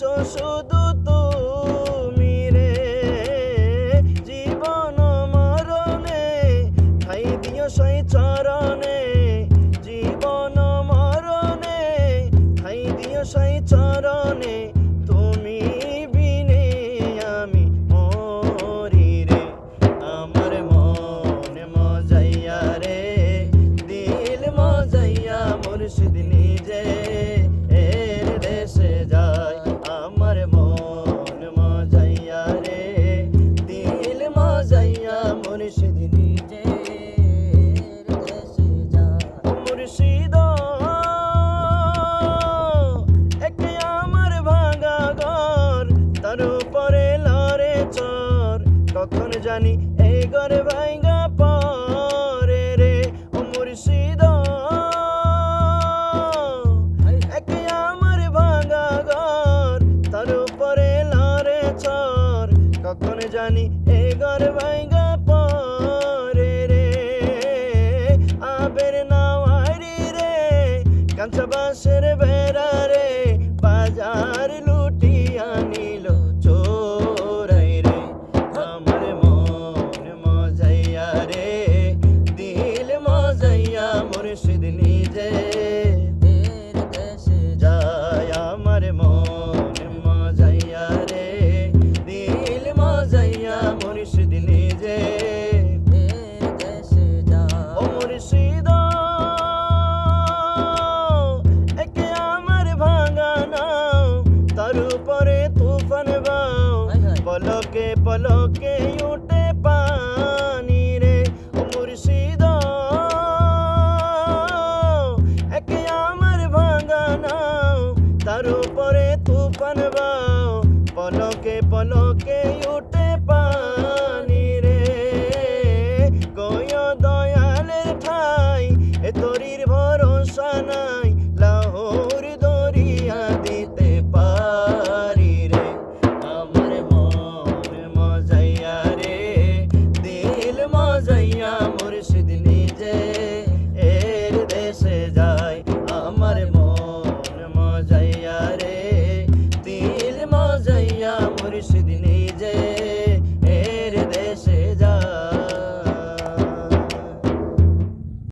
শুধু তুমি রে, জীবন মরণে ঠাই দিও সেই চরণে, জীবন মরণে ঠাই দিও সেই চরণে, তুমি বিনে আমি মরি রে। আমার মন মজাইয়া রে, দিল মজাইয়া মুর্শিদ নিজে এর দেশে যায়। আমার মন মজাইয়া রে, দিল মজাইয়া মুর্শিদ নিজে এর দেশে যায়। মুর্শিদ একে আমার ভাঙা ঘর, তার উপরে লড়ে চর, কখন জানি এই ঘরে ভাঙা পরে রে। ও মুর্শিদ একে আমার ভাঙা ঘর, তার উপরে লড়ে চর, কখন জানি এই ঘর ভাঙা পরে রে। আবের নাওয়ারি রে, কাঁচা বাঁশের বেড়া রে, বাজার লুটিয়া নিল চোরাই রে। আমার মন মজাইয়া রে, দিল মজাইয়া মুর্শিদ নিজে এর দেশে যায়। আমার মন মজাইয়া রে, দিল মজাইয়া মুর্শিদ নিজে এর দেশে যায়। ও মুর্শিদ একে আমার ভাঙা নাও, তার উপরে তুফান বাও, পলকে পলকে